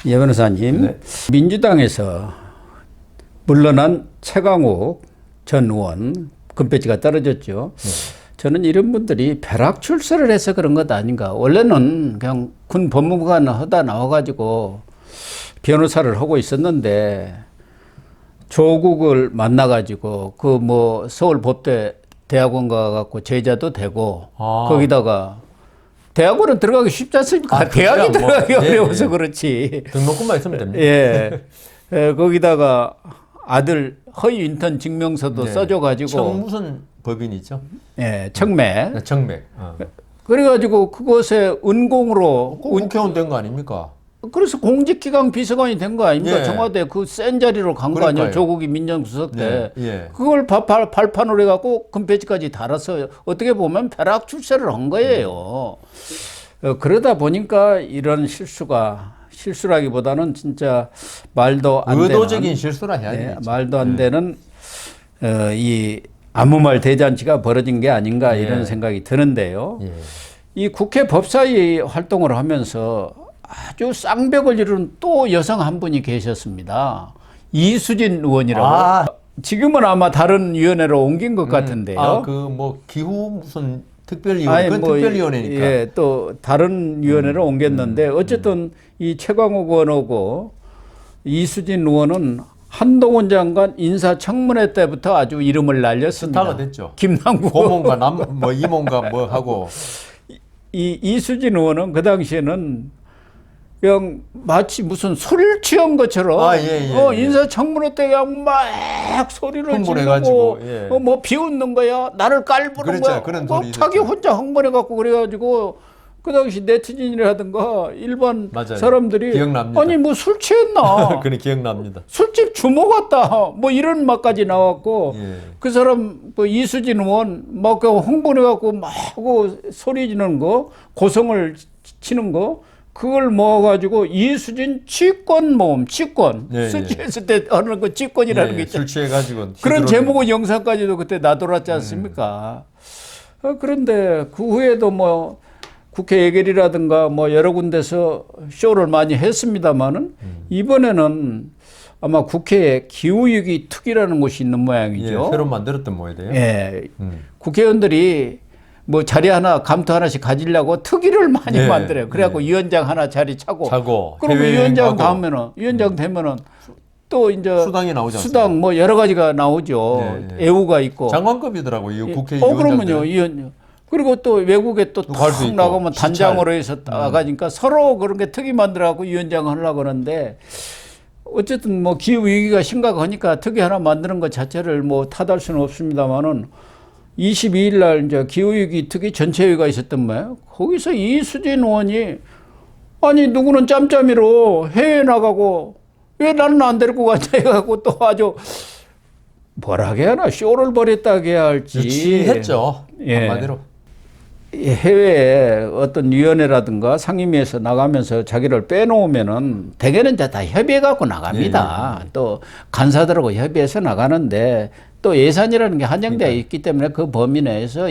예, 변호사님. 네. 민주당에서 물러난 최강욱 전 의원 금배지가 떨어졌죠. 저는 이런 분들이 벼락 출세를 해서 그런 것 아닌가. 원래는 그냥 군 법무관 하다 나와가지고 변호사를 하고 있었는데 조국을 만나가지고 그 뭐 서울법대 대학원 가갖고 제자도 되고 거기다가 대학원은 들어가기 쉽지 않습니까? 대학이 뭐, 들어가기 어려워서 예. 그렇지. 등록금만 있으면 됩니다. 예. 거기다가 아들 허위 인턴 증명서도 네. 써줘가지고 무슨 법인이죠? 예, 청맥. 네, 정맥. 그래가지고 그것에 은공으로 국회의원 된 거 아닙니까? 그래서 공직기강 비서관이 된 거 아닙니까? 예. 청와대 그 센 자리로 간 거 아니에요? 그러니까요. 조국이 민정수석 때. 네, 예. 그걸 발판으로 해갖고 금배지까지 달아서 어떻게 보면 벼락 출세를 한 거예요. 그러다 보니까 이런 실수라기보다는 진짜 말도 안 되는 의도적인 실수라 해야 네, 되겠죠. 말도 안 되는 이 아무 말 대잔치가 벌어진 게 아닌가 이런 생각이 드는데요. 예. 이 국회 법사위 활동을 하면서 아주 쌍벽을 이루는 또 여성 한 분이 계셨습니다. 이수진 의원이라고. 지금은 아마 다른 위원회로 옮긴 것 같은데요. 그 뭐 기후 무슨 특별위원회, 그건 특별위원회니까. 예, 또 다른 위원회로 옮겼는데 어쨌든 이 최강욱 의원하고 이수진 의원은 한동훈 장관 인사청문회 때부터 아주 이름을 날렸습니다. 스타가 됐죠. 김남국 고모인가 이모인가 뭐 하고. 이 이수진 의원은 그 당시에는 그냥 마치 무슨 술 취한 것처럼 인사청문회 때 그냥 막 소리를 지르고 예. 뭐 비웃는 거야, 나를 깔보는 그렇죠. 거야. 그런 뭐 소리 자기 있었죠. 혼자 흥분해 갖고 그래가지고 그 당시 네티즌이라든가 일반 맞아요. 사람들이 기억납니다. 아니 뭐 술 취했나? 그래 기억납니다. 술집 주모 같다. 뭐 이런 말까지 나왔고 예. 그 사람 뭐 이수진 의원 막 그 흥분해 갖고 막 하고 소리 지르는 거, 고성을 치는 거. 그걸 모아가지고 이수진 치권 모음, 치권. 예, 술 취했을 때 하는 거 치권이라는 게 있죠. 술 취해가지고. 그런 제목의 영상까지도 그때 나돌았지 않습니까? 그런데 그 후에도 뭐 국회 예결이라든가 뭐 여러 군데서 쇼를 많이 했습니다만은 이번에는 아마 국회에 기후위기 특위라는 곳이 있는 모양이죠. 예, 새로 만들었던 모양이에요. 예. 국회의원들이 뭐 자리 하나 감투 하나씩 가지려고 특위를 많이 네, 만들어요. 그래갖고 위원장 하나 자리 차고. 그러면 위원장 다음에는 위원장 되면은 또 이제 수당이 나오지 않습니까? 수당 뭐 여러 가지가 나오죠. 애우가 있고. 장관급이더라고요. 이 국회의원장. 그러면요. 그리고 또 외국에 또 탁 나가면 단장으로 해서 나가니까 서로 그런 게 특위 만들어갖고 위원장 하려고 하는데 어쨌든 뭐 기후 위기가 심각하니까 특위 하나 만드는 것 자체를 뭐 탓할 수는 없습니다만은 22일 날 이제 기후위기 특위 전체회의가 있었던 거예요. 거기서 이수진 의원이 아니 누구는 짬짬이로 해외 나가고 왜 나는 안 데리고 갔냐 해갖고 또 아주 뭐라 해야 하나 쇼를 벌였다 해야 할지. 유치했죠. 예. 한마디로. 해외에 어떤 위원회라든가 상임위에서 나가면서 자기를 빼놓으면은 대개는 이제 다 협의해갖고 나갑니다. 또 간사들하고 협의해서 나가는데 또 예산이라는 게 한정되어 있기 때문에 그 범위 내에서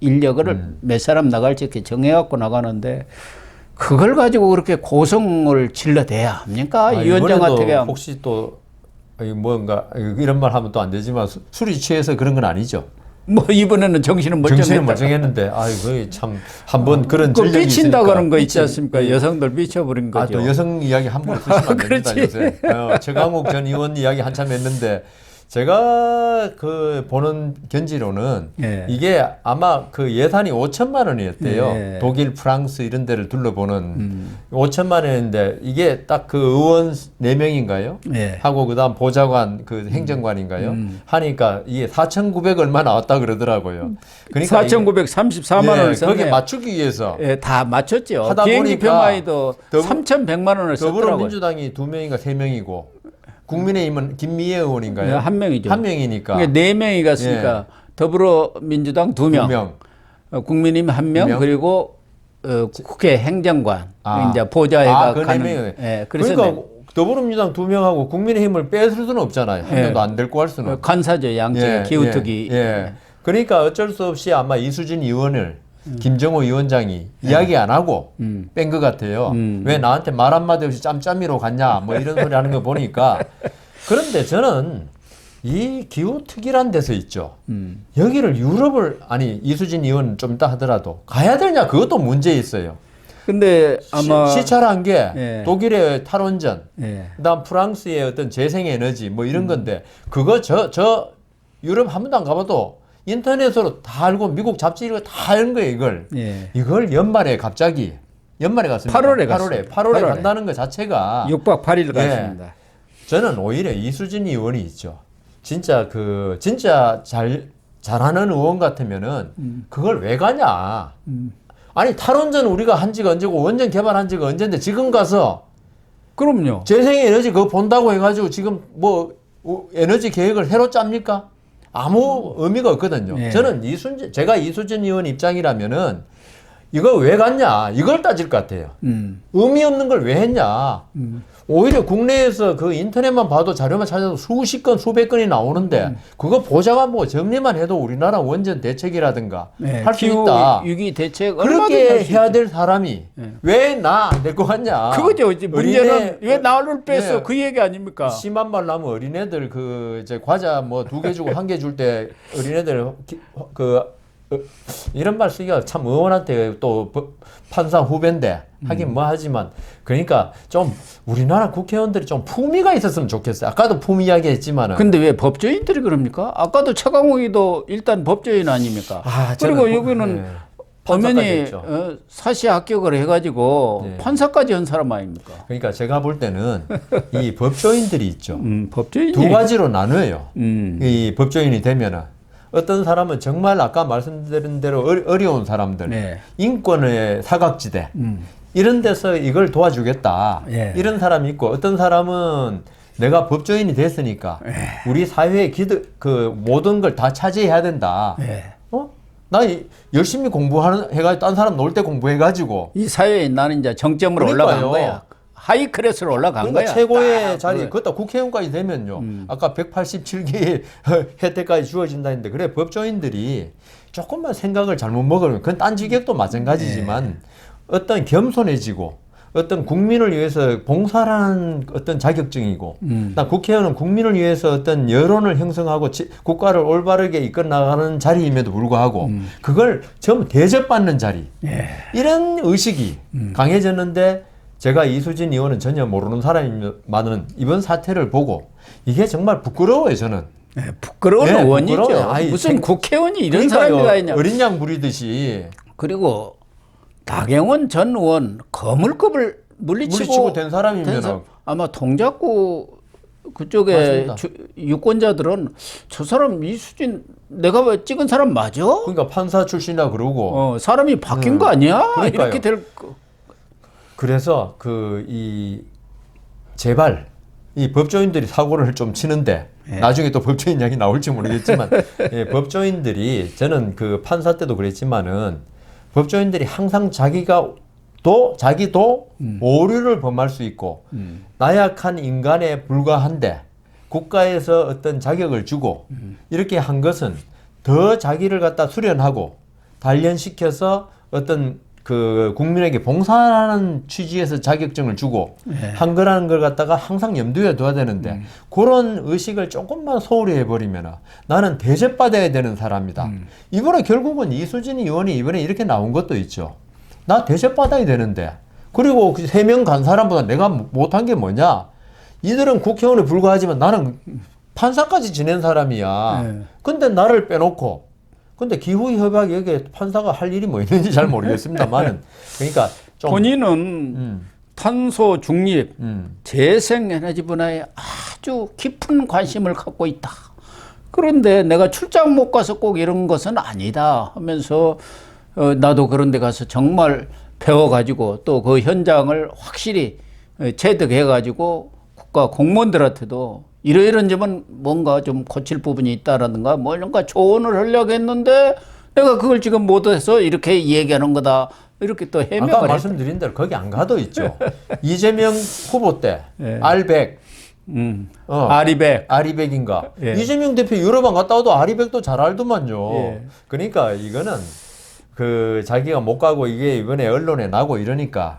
인력을 몇 사람 나갈지 이렇게 정해갖고 나가는데 그걸 가지고 그렇게 고성을 질러대야 합니까? 위원장한테 그냥. 혹시 또 뭔가 이런 말 하면 또 안 되지만 술이 취해서 그런 건 아니죠. 뭐 이번에는 정신은 멀쩡했다. 정신은 멀쩡했는데 아이고 참 한번 그런 그 전력이 삐친다고 하는 거 있지 삐친, 않습니까? 예. 여성들 삐쳐버린 거죠. 또 여성 이야기 함부로 쓰시면 안 됩니다. 그렇지. 요새. 최강욱 전 의원 이야기 한참 했는데 제가 그 보는 견지로는 이게 아마 그 예산이 5천만 원이었대요. 독일, 프랑스 이런 데를 둘러보는 5천만 원인데 이게 딱 그 의원 4명인가요? 하고 그다음 보좌관 그 행정관인가요? 하니까 이게 4,900 얼마 나왔다 그러더라고요. 그러니까 4,934만 원을 썼네요. 거기에 맞추기 위해서 다 맞췄죠. 하다 비행기 보니까 표마에도 3,100만 원을 썼더라고요. 더불어민주당이 2명인가 3명이고 국민의힘은 김미애 의원인가요? 한 명이죠. 한 명이니까. 그러니까 4명이 갔으니까 더불어민주당 2명, 국민의힘 1명, 그리고 국회 행정관, 이제 보좌회가 그 가는. 그러니까 더불어민주당 2명하고 국민의힘을 뺄 수는 없잖아요. 한 명도 안 데리고 할 수는. 간사죠, 양쪽에 기후특위. 그러니까 어쩔 수 없이 아마 이수진 의원을 김정호 위원장이 이야기 안 하고 뺀 것 같아요. 왜 나한테 말 한마디 없이 짬짬이로 갔냐 뭐 이런 소리 하는 거 보니까. 그런데 저는 이 기후특위란 데서 있죠. 여기를 유럽을 아니 이수진 의원 좀 이따 하더라도 가야 되냐 그것도 문제 있어요. 근데 아마 시찰한 게 예. 독일의 탈원전, 예. 그다음 프랑스의 어떤 재생에너지 뭐 이런 건데 그거 저 유럽 한 번도 안 가봐도 인터넷으로 다 알고 미국 잡지 이거 다 아는 거예요 이걸. 예. 이걸 연말에 갑자기 연말에 갔습니다. 8월에 간다는 것 자체가 6박 8일 예. 갔습니다. 저는 오히려 이수진 의원이 있죠. 진짜 잘하는 의원 같으면은 그걸 왜 가냐. 아니 탈원전 우리가 한 지가 언제고 원전 개발한 지가 언젠데 지금 가서 그럼요. 재생에너지 그거 본다고 해가지고 지금 뭐 에너지 계획을 새로 짭니까? 아무 의미가 없거든요. 예. 저는 제가 이수진 의원 입장이라면은 이거 왜 갔냐 이걸 따질 것 같아요. 의미 없는 걸 왜 했냐. 오히려 국내에서 그 인터넷만 봐도 자료만 찾아도 수십 건 수백 건이 나오는데 그거 보자가 뭐 정리만 해도 우리나라 원전 대책이라든가 네, 할 수 있다. 위기 대책 그렇게 해야 될 사람이 왜 나 안 데리고 갔냐. 그거죠. 이제 문제는 왜 나를 뺐어 네. 그 얘기 아닙니까? 심한 말 나면 어린애들 그 이제 과자 뭐 2개 주고 1개 줄 때 어린애들 이런 말 쓰기가 참 의원한테 또 판사 후배인데 하긴 뭐 하지만 그러니까 좀 우리나라 국회의원들이 좀 품위가 있었으면 좋겠어요. 아까도 품위 이야기 했지만은. 근데 왜 법조인들이 그럽니까? 아까도 차강욱이도 일단 법조인 아닙니까? 그리고 여기는 엄연히 사시 합격을 해가지고 네. 판사까지 한 사람 아닙니까? 그러니까 제가 볼 때는 이 법조인들이 있죠. 법조인이 두 가지로 나눠요. 음. 이 법조인이 되면은 어떤 사람은 정말 아까 말씀드린 대로 어려운 사람들, 네. 인권의 사각지대 이런 데서 이걸 도와주겠다. 예. 이런 사람이 있고 어떤 사람은 내가 법조인이 됐으니까 우리 사회의 그 모든 걸 다 차지해야 된다. 예. 나 열심히 해가지고 딴 사람 놀 때 공부해가지고 이 사회에 나는 이제 정점으로 올라간 거야. 하이 클래스로 올라간 그러니까 거야. 최고의 자리, 그것도 국회의원까지 되면요. 아까 187개 혜택까지 주어진다 했는데, 그래, 법조인들이 조금만 생각을 잘못 먹으면, 그건 딴 직역도 마찬가지지만, 어떤 겸손해지고, 어떤 국민을 위해서 봉사라는 어떤 자격증이고, 나 국회의원은 국민을 위해서 어떤 여론을 형성하고 국가를 올바르게 이끌어 나가는 자리임에도 불구하고, 그걸 전부 대접받는 자리. 이런 의식이 강해졌는데, 제가 이수진 의원은 전혀 모르는 사람이지만은 이번 사태를 보고 이게 정말 부끄러워요, 저는. 네, 부끄러운 의원이죠. 부끄러워요. 아이, 무슨 국회의원이 이런 그러니까요, 사람이 다 있냐. 어린 양 부리듯이. 그리고 나경원 전 의원 거물급을 물리치고 된 사람이면 아마 동작구 그쪽에 유권자들은 저 사람 이수진 내가 왜 찍은 사람 맞아? 그러니까 판사 출신이라 그러고. 사람이 바뀐 거 아니야? 그러니까요. 이렇게 될 거. 그래서 제발 이 법조인들이 사고를 좀 치는데 나중에 또 법조인 이야기 나올지 모르겠지만 법조인들이 저는 그 판사 때도 그랬지만은 법조인들이 항상 자기도 오류를 범할 수 있고 나약한 인간에 불과한데 국가에서 어떤 자격을 주고 이렇게 한 것은 더 자기를 갖다 수련하고 단련시켜서 어떤 그 국민에게 봉사하는 취지에서 자격증을 주고 한 거라는 걸 갖다가 항상 염두에 둬야 되는데 그런 의식을 조금만 소홀히 해버리면 나는 대접받아야 되는 사람이다. 이번에 결국은 이수진 의원이 이번에 이렇게 나온 것도 있죠. 나 대접받아야 되는데 그리고 3명 간 사람보다 내가 못한 게 뭐냐. 이들은 국회의원에 불과하지만 나는 판사까지 지낸 사람이야. 근데 나를 빼놓고 근데 기후협약 여기에 판사가 할 일이 뭐 있는지 잘 모르겠습니다만은 그러니까 좀 본인은 탄소 중립, 재생에너지 분야에 아주 깊은 관심을 갖고 있다. 그런데 내가 출장 못 가서 꼭 이런 것은 아니다 하면서 나도 그런 데 가서 정말 배워가지고 또 그 현장을 확실히 체득해가지고 국가 공무원들한테도 이러이런 점은 뭔가 좀 고칠 부분이 있다라든가 뭐 이런가 조언을 하려고 했는데 내가 그걸 지금 못해서 이렇게 얘기하는 거다. 이렇게 또 해명을 아까 말씀드린 대로 거기 안 가도 있죠. 이재명 후보 때 R100 아리백인가. 이재명 대표 유럽 안 갔다 와도 아리백도 잘 알더만요. 그러니까 이거는 그 자기가 못 가고 이게 이번에 언론에 나고 이러니까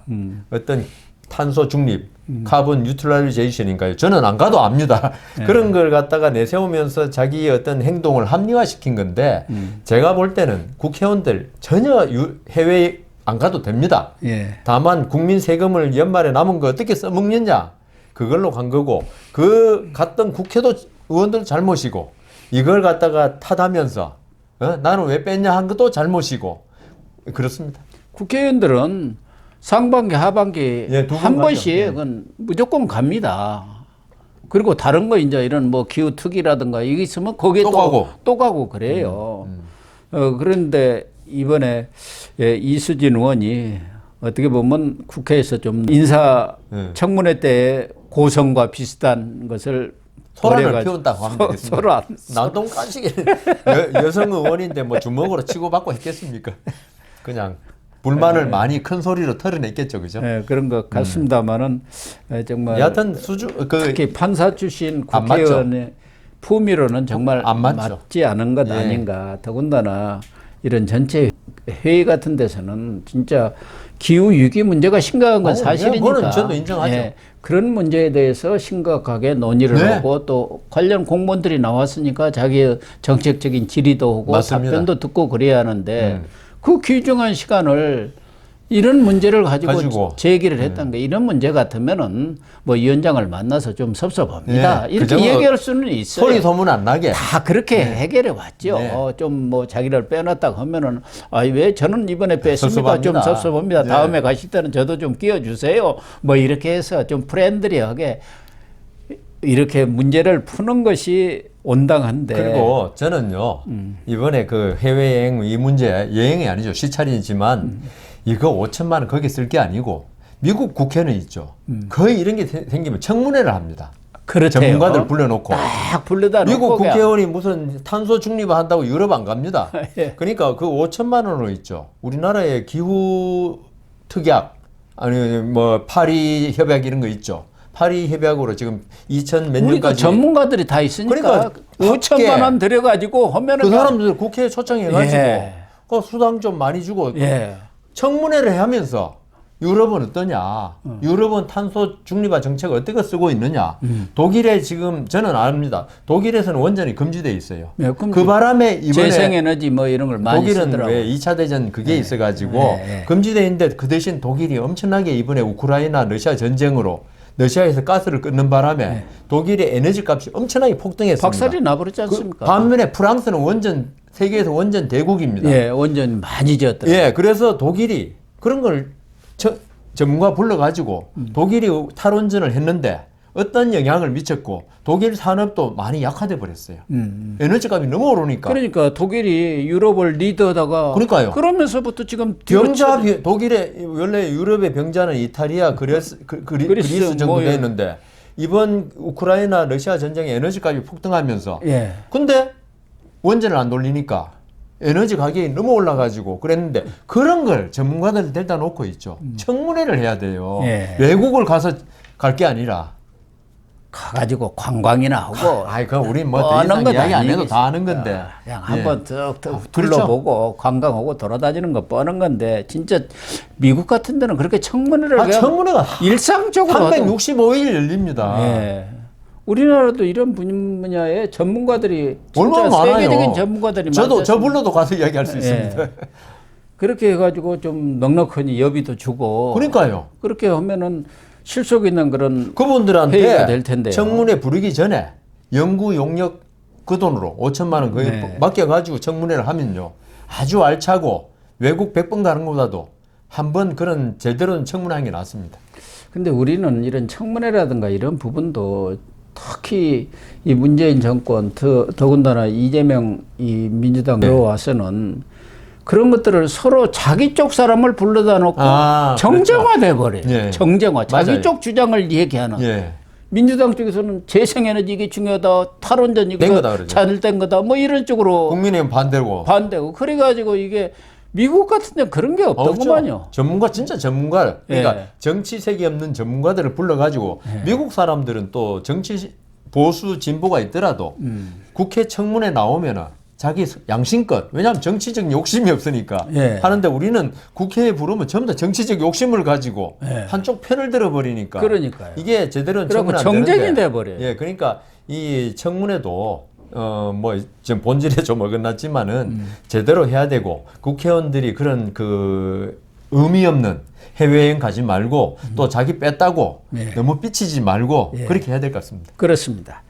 어떤 탄소 중립, 카본 뉴트럴리제이션인가요? 저는 안 가도 압니다. 그런 걸 갖다가 내세우면서 자기의 어떤 행동을 합리화시킨 건데 제가 볼 때는 국회의원들 전혀 해외에 안 가도 됩니다. 다만 국민 세금을 연말에 남은 거 어떻게 써먹느냐 그걸로 간 거고 그 갔던 국회도 의원들 잘못이고 이걸 갖다가 탓하면서 나는 왜 뺐냐 한 것도 잘못이고 그렇습니다. 국회의원들은 상반기 하반기 한 번씩은 무조건 갑니다. 그리고 다른 거 이제 이런 뭐 기후 특위라든가 이게 있으면 거기에 또 가고 그래요. 그런데 이번에 이수진 의원이 어떻게 보면 국회에서 좀 인사 청문회 때 고성과 비슷한 것을 소란을 피운다고 하면 되겠습니다. 소란. 난동 깐식이 여성 의원인데 뭐 주먹으로 치고받고 했겠습니까? 그냥 불만을 많이 큰 소리로 털어냈겠죠, 그죠? 네, 그런 것 같습니다만은 정말 여하튼 특히 판사 출신 국회의원의 품위로는 정말 맞지 않은 것 아닌가. 더군다나 이런 전체 회의 같은 데서는 진짜 기후 위기 문제가 심각한 건 사실이니까. 그거는 저도 인정하죠. 그런 문제에 대해서 심각하게 논의를 하고 또 관련 공무원들이 나왔으니까 자기의 정책적인 질의도 하고 맞습니다. 답변도 듣고 그래야 하는데 그 귀중한 시간을 이런 문제를 가지고 제기를 했던 게 이런 문제 같으면은 뭐 위원장을 만나서 좀 섭섭합니다. 이렇게 얘기할 수는 있어요. 소리 소문 안 나게. 다 그렇게 해결해 왔죠. 좀 뭐 자기를 빼놨다고 하면은 왜 저는 이번에 뺐습니까? 좀 섭섭합니다. 다음에 가실 때는 저도 좀 끼워주세요. 뭐 이렇게 해서 좀 프렌들리하게 이렇게 문제를 푸는 것이 온당한데. 그리고 저는요 이번에 그 해외여행 이 문제 여행이 아니죠. 시찰이지만 이거 5천만 원 거기 쓸 게 아니고 미국 국회는 있죠. 거의 이런 게 생기면 청문회를 합니다. 그렇대요. 전문가들 불러놓고. 딱 불러다 놓고 미국 국회의원이 무슨 탄소 중립한다고 유럽 안 갑니다. 그러니까 그 5천만 원으로 있죠. 우리나라의 기후 특약 아니 뭐 파리 협약 이런 거 있죠. 파리 협약으로 지금 2000 몇 우리가 년까지 전문가들이 다 있으니까 그러니까 5천만 원 들여가지고 하면은 그 사람들 국회에 초청해가지고 그 수당 좀 많이 주고 청문회를 하면서 유럽은 어떠냐, 유럽은 탄소 중립화 정책을 어떻게 쓰고 있느냐. 독일에 지금 저는 압니다. 독일에서는 원전이 금지돼 있어요. 그 바람에 이번에 재생에너지 뭐 이런 걸 많이 독일은 쓰더라고요. 왜 2차 대전 그게 있어가지고 금지돼 있는데 그 대신 독일이 엄청나게 이번에 우크라이나 러시아 전쟁으로 러시아에서 가스를 끊는 바람에 독일의 에너지 값이 엄청나게 폭등했습니다. 박살이 나버렸지 않습니까? 반면에 프랑스는 세계에서 원전 대국입니다. 원전 많이 지었더라고요. 그래서 독일이 그런 걸 전문가 불러가지고 독일이 탈원전을 했는데 어떤 영향을 미쳤고 독일 산업도 많이 약화돼 버렸어요. 에너지 값이 너무 오르니까. 그러니까 독일이 유럽을 리드하다가 그러면서부터 지금 병자 독일의 원래 유럽의 병자는 이탈리아, 그리스 정도 됐는데 이번 우크라이나 러시아 전쟁에 에너지 값이 폭등하면서 근데 원전을 안 돌리니까 에너지 가격이 너무 올라가지고 그랬는데 그런 걸 전문가들 데려다 놓고 있죠. 청문회를 해야 돼요. 외국을 가서 갈 게 아니라 가가지고 관광이나 하고. 그럼 우리 뭐 더 이상 이야기 안 해도 다 아는 건데. 그냥 한번 툭툭 둘러보고 관광하고 돌아다니는 거 뻔한 건데 진짜 미국 같은 데는 그렇게 청문회를 청문회가 일상적으로 365일 열립니다. 우리나라도 이런 분야에 전문가들이 얼마나 많아요. 세계적인 전문가들이 많아요. 저 불러도 가서 이야기할 수 있습니다. 그렇게 해가지고 좀 넉넉하니 여비도 주고. 그러니까요. 그렇게 하면은 실속 있는 그런 그분들한테 회의가 될 텐데요. 청문회 부르기 전에 연구 용역 그 돈으로 5천만 원 거의 맡겨가지고 청문회를 하면요 아주 알차고 외국 100번 가는 것보다도 한번 그런 제대로 된 청문회한 게 낫습니다. 근데 우리는 이런 청문회라든가 이런 부분도 특히 이 문재인 정권 더군다나 이재명 이 민주당 들어와서는 그런 것들을 서로 자기 쪽 사람을 불러다 놓고 정쟁화돼 버려요. 정쟁화. 자기 쪽 주장을 얘기하는. 민주당 쪽에서는 재생에너지 이게 중요하다. 탈원전 이거 잘된 거다. 뭐 이런 쪽으로 국민의힘 반대고. 그래가지고 이게 미국 같은 데는 그런 게 없더구만요. 진짜 전문가. 그러니까 정치색이 없는 전문가들을 불러가지고 미국 사람들은 또 정치 보수 진보가 있더라도 국회 청문회 나오면은 자기 양심껏, 왜냐하면 정치적 욕심이 없으니까 예. 하는데 우리는 국회에 부르면 전부 다 정치적 욕심을 가지고 예. 한쪽 편을 들어버리니까 그러니까요. 이게 제대로 그리고 청문이 안 정쟁이 되는데. 돼버려요. 예, 그러니까 이 청문회도 뭐 지금 본질에 좀 어긋났지만은 제대로 해야 되고 국회의원들이 그런 그 의미 없는 해외여행 가지 말고 또 자기 뺐다고 예. 너무 삐치지 말고 예. 그렇게 해야 될 것 같습니다. 그렇습니다.